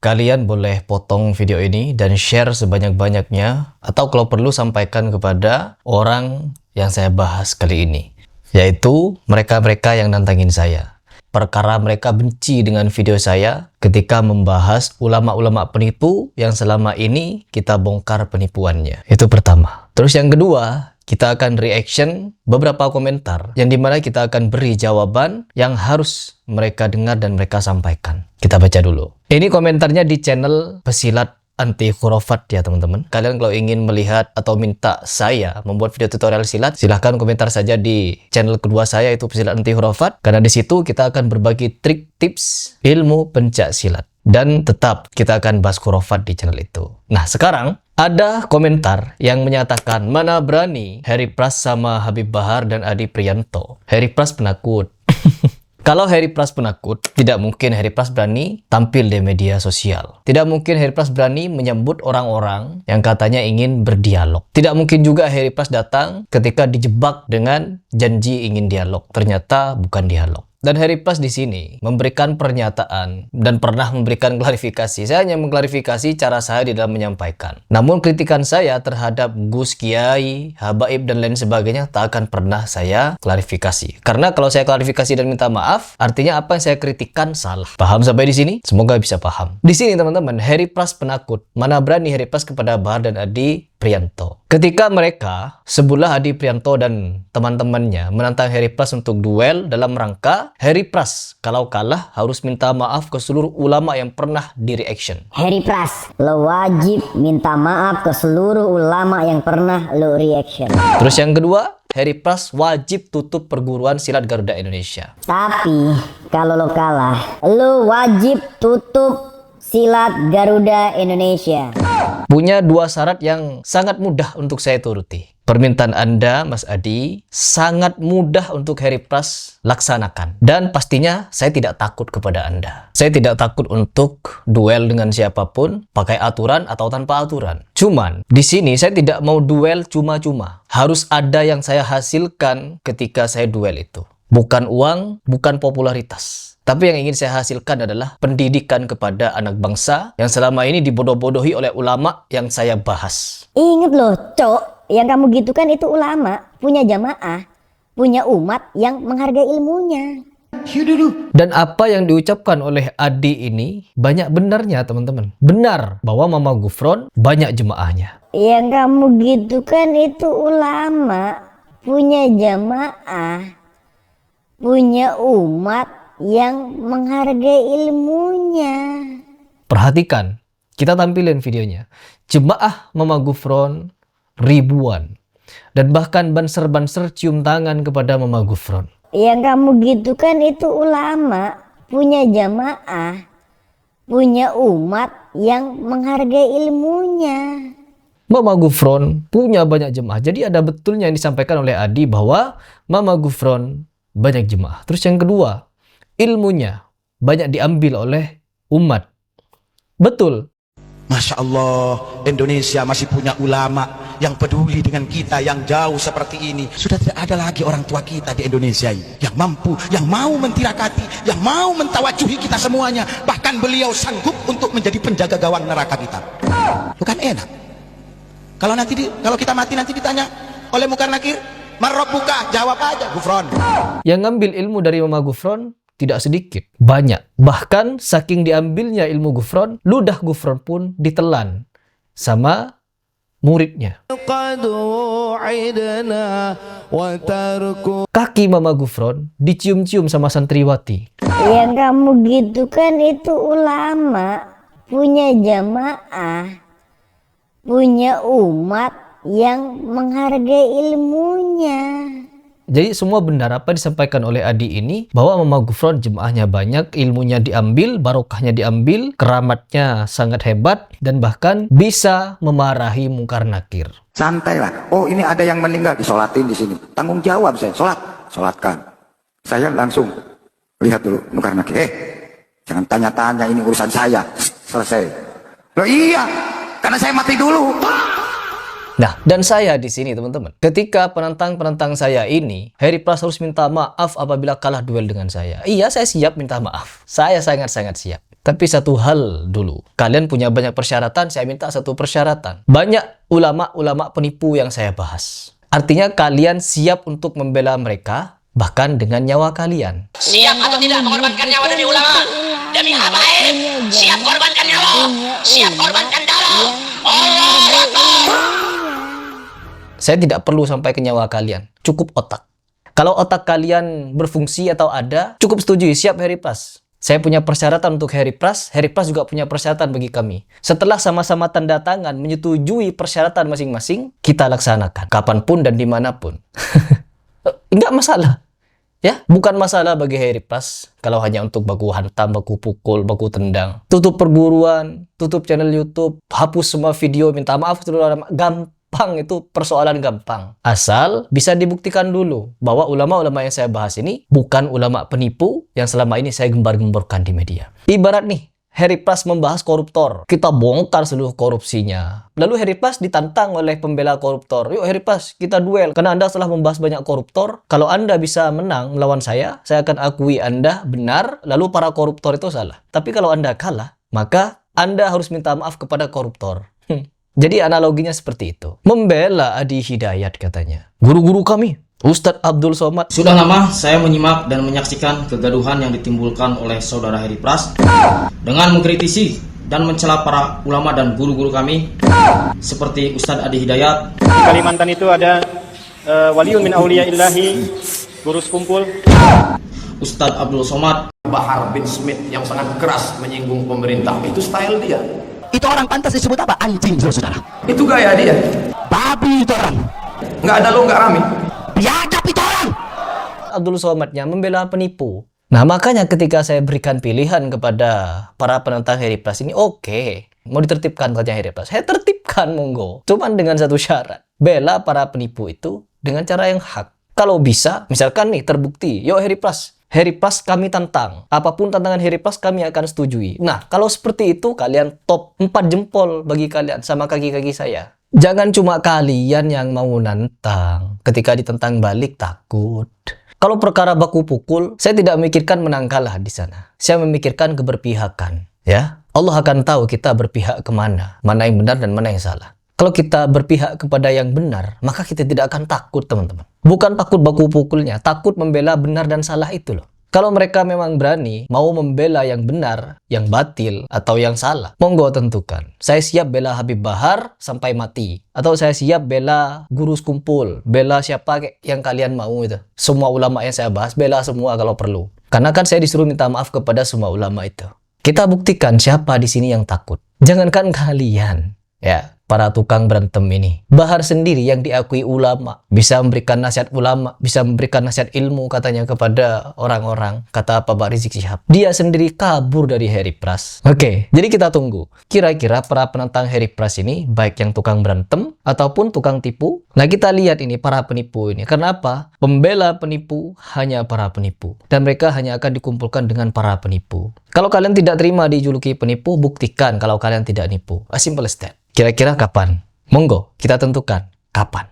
kalian boleh potong video ini dan share sebanyak-banyaknya, atau kalau perlu sampaikan kepada orang yang saya bahas kali ini, yaitu mereka-mereka yang nantangin saya. Perkara mereka benci dengan video saya ketika membahas ulama-ulama penipu yang selama ini kita bongkar penipuannya. Itu pertama. Terus yang kedua, kita akan reaction beberapa komentar yang dimana kita akan beri jawaban yang harus mereka dengar dan mereka sampaikan. Kita baca dulu. Ini komentarnya di channel Pesilat Anti Khurafat ya teman-teman. Kalian kalau ingin melihat atau minta saya membuat video tutorial silat, silahkan komentar saja di channel kedua saya, itu Pesilat Anti Khurafat. Karena di situ kita akan berbagi trik, tips, ilmu pencak silat. Dan tetap kita akan bahas khurafat di channel itu. Nah sekarang ada komentar yang menyatakan, mana berani Harry Pras sama Habib Bahar dan Adi Prianto. Harry Pras penakut. Kalau Harry Pras penakut, tidak mungkin Harry Pras berani tampil di media sosial. Tidak mungkin Harry Pras berani menyambut orang-orang yang katanya ingin berdialog. Tidak mungkin juga Harry Pras datang ketika dijebak dengan janji ingin dialog. Ternyata bukan dialog. Dan Harry Pras di sini memberikan pernyataan dan pernah memberikan klarifikasi. Saya hanya mengklarifikasi cara saya di dalam menyampaikan. Namun kritikan saya terhadap Gus Kiai, Habaib dan lain sebagainya tak akan pernah saya klarifikasi. Karena kalau saya klarifikasi dan minta maaf, artinya apa yang saya kritikan salah. Paham sampai di sini? Semoga bisa paham. Di sini teman-teman, Harry Pras penakut. Mana berani Harry Pras kepada Bahar dan Adi Prianto. Ketika mereka, sebelah Adi Prianto dan teman-temannya menantang Harry Pras untuk duel dalam rangka Harry Pras kalau kalah harus minta maaf ke seluruh ulama yang pernah di-reaction. Harry Pras, lo wajib minta maaf ke seluruh ulama yang pernah lo reaction. Terus yang kedua, Harry Pras wajib tutup perguruan silat Garuda Indonesia. Tapi kalau lo kalah, lo wajib tutup silat Garuda Indonesia. Punya dua syarat yang sangat mudah untuk saya turuti. Permintaan Anda, Mas Adi, sangat mudah untuk Harry Pras laksanakan. Dan pastinya saya tidak takut kepada Anda. Saya tidak takut untuk duel dengan siapapun, pakai aturan atau tanpa aturan. Cuman, di sini saya tidak mau duel cuma-cuma. Harus ada yang saya hasilkan ketika saya duel itu. Bukan uang, bukan popularitas. Tapi yang ingin saya hasilkan adalah pendidikan kepada anak bangsa yang selama ini dibodoh-bodohi oleh ulama yang saya bahas. Ingat loh, Cok, yang kamu gitu kan itu ulama, punya jamaah, punya umat yang menghargai ilmunya. Dan apa yang diucapkan oleh Adi ini banyak benarnya teman-teman. Benar bahwa Mama Gufron banyak jemaahnya. Yang kamu gitu kan itu ulama, punya jamaah, punya umat yang menghargai ilmunya. Perhatikan, kita tampilin videonya. Jemaah Mama Gufron ribuan. Dan bahkan banser-banser cium tangan kepada Mama Gufron. Yang kamu gitu kan itu ulama, punya jamaah, punya umat yang menghargai ilmunya. Mama Gufron punya banyak jemaah. Jadi ada betulnya yang disampaikan oleh Adi bahwa Mama Gufron banyak jemaah. Terus yang kedua, ilmunya banyak diambil oleh umat. Betul. Masya Allah, Indonesia masih punya ulama yang peduli dengan kita yang jauh seperti ini. Sudah tidak ada lagi orang tua kita di Indonesia ini yang mampu, yang mau mentirakati, yang mau mentawajuhi kita semuanya. Bahkan beliau sanggup untuk menjadi penjaga gawang neraka kita. Bukan enak? Kalau kita mati nanti ditanya oleh Munkar Nakir, Marrabbuka, jawab aja Gufron. Yang ngambil ilmu dari Mama Gufron tidak sedikit, banyak. Bahkan saking diambilnya ilmu Gufron, ludah Gufron pun ditelan sama muridnya. Kaki Mama Gufron dicium-cium sama santriwati. Yang kamu gitu kan itu ulama, punya jamaah, punya umat yang menghargai ilmunya. Jadi semua benar apa disampaikan oleh Adi ini, bahwa Mama Gufron jemaahnya banyak, ilmunya diambil, barokahnya diambil, keramatnya sangat hebat, dan bahkan bisa memarahi Munkar Nakir. Santai lah. Oh ini ada yang meninggal, disolatin di sini. Tanggung jawab saya, solatkan. Saya langsung lihat dulu Munkar Nakir. Jangan tanya-tanya, ini urusan saya. Selesai. Loh iya, karena saya mati dulu. Nah, dan saya di sini teman-teman, ketika penantang-penantang saya ini, Harry Pras harus minta maaf apabila kalah duel dengan saya. Iya, saya siap minta maaf. Saya sangat-sangat siap. Tapi satu hal dulu, kalian punya banyak persyaratan, saya minta satu persyaratan. Banyak ulama-ulama penipu yang saya bahas. Artinya kalian siap untuk membela mereka, bahkan dengan nyawa kalian. Siap atau tidak mengorbankan nyawa demi ulama? Demi habaib, siap korbankan nyawa, siap korbankan darah. Allahu Akbar. Saya tidak perlu sampai ke nyawa kalian, cukup otak. Kalau otak kalian berfungsi atau ada, cukup setuju, siap Heri Pras. Saya punya persyaratan untuk Heri Pras juga punya persyaratan bagi kami. Setelah sama-sama tanda tangan menyetujui persyaratan masing-masing, kita laksanakan kapanpun dan dimanapun. Enggak masalah. Ya, bukan masalah bagi Heri Pras kalau hanya untuk baku hantam, baku pukul, baku tendang. Tutup perburuan, tutup channel YouTube, hapus semua video, minta maaf seluruh ulama. Gampang, itu persoalan gampang. Asal bisa dibuktikan dulu bahwa ulama-ulama yang saya bahas ini bukan ulama penipu yang selama ini saya gembar-gemborkan di media. Ibarat nih, Heri Pras membahas koruptor. Kita bongkar seluruh korupsinya. Lalu Heri Pras ditantang oleh pembela koruptor. Yuk Heri Pras, kita duel. Karena Anda telah membahas banyak koruptor. Kalau Anda bisa menang melawan saya akan akui Anda benar, lalu para koruptor itu salah. Tapi kalau Anda kalah, maka Anda harus minta maaf kepada koruptor. Jadi analoginya seperti itu. Membela Adi Hidayat katanya. Guru-guru kami, Ustadz Abdul Somad. Sudah lama saya menyimak dan menyaksikan kegaduhan yang ditimbulkan oleh saudara Heri Pras dengan mengkritisi dan mencela para ulama dan guru-guru kami seperti Ustadz Adi Hidayat. Di Kalimantan itu ada waliun min auliya'illahi, guru sekumpul. Ustadz Abdul Somad. Bahar bin Smith yang sangat keras menyinggung pemerintah, itu style dia. Itu orang pantas disebut apa? Anjing, saudara. Itu gaya dia. Babi itu orang. Nggak ada lo, nggak rame. Biadab itu orang. Abdul Somadnya membela penipu. Nah, makanya ketika saya berikan pilihan kepada para penentang Heri Pras ini, oke, mau ditertibkan saja Heri Pras. Saya tertibkan, monggo. Cuman dengan satu syarat. Bela para penipu itu dengan cara yang hak. Kalau bisa, misalkan nih terbukti, yuk Heri Pras kami tantang. Apapun tantangan Heri Pras kami akan setujui. Nah, kalau seperti itu, kalian top 4 jempol bagi kalian sama kaki-kaki saya. Jangan cuma kalian yang mau nantang. Ketika ditentang balik takut. Kalau perkara baku pukul, saya tidak memikirkan menang kalah di sana. Saya memikirkan keberpihakan. Ya, Allah akan tahu kita berpihak kemana. Mana yang benar dan mana yang salah. Kalau kita berpihak kepada yang benar, maka kita tidak akan takut, teman-teman. Bukan takut baku pukulnya, takut membela benar dan salah itu loh. Kalau mereka memang berani mau membela yang benar, yang batil, atau yang salah, monggo tentukan. Saya siap bela Habib Bahar sampai mati. Atau saya siap bela guru sekumpul, bela siapa yang kalian mau itu. Semua ulama yang saya bahas, bela semua kalau perlu. Karena kan saya disuruh minta maaf kepada semua ulama itu. Kita buktikan siapa di sini yang takut. Jangankan kalian, ya. Para tukang berantem ini. Bahar sendiri yang diakui ulama. Bisa memberikan nasihat ulama. Bisa memberikan nasihat ilmu katanya kepada orang-orang. Kata Pak Rizik Syihab. Dia sendiri kabur dari Heri Pras. Oke, jadi kita tunggu. Kira-kira para penentang Heri Pras ini. Baik yang tukang berantem. Ataupun tukang tipu. Nah kita lihat ini para penipu ini. Kenapa? Pembela penipu hanya para penipu. Dan mereka hanya akan dikumpulkan dengan para penipu. Kalau kalian tidak terima dijuluki penipu. Buktikan kalau kalian tidak nipu. As simple as that. Kira-kira kapan? Monggo, kita tentukan kapan.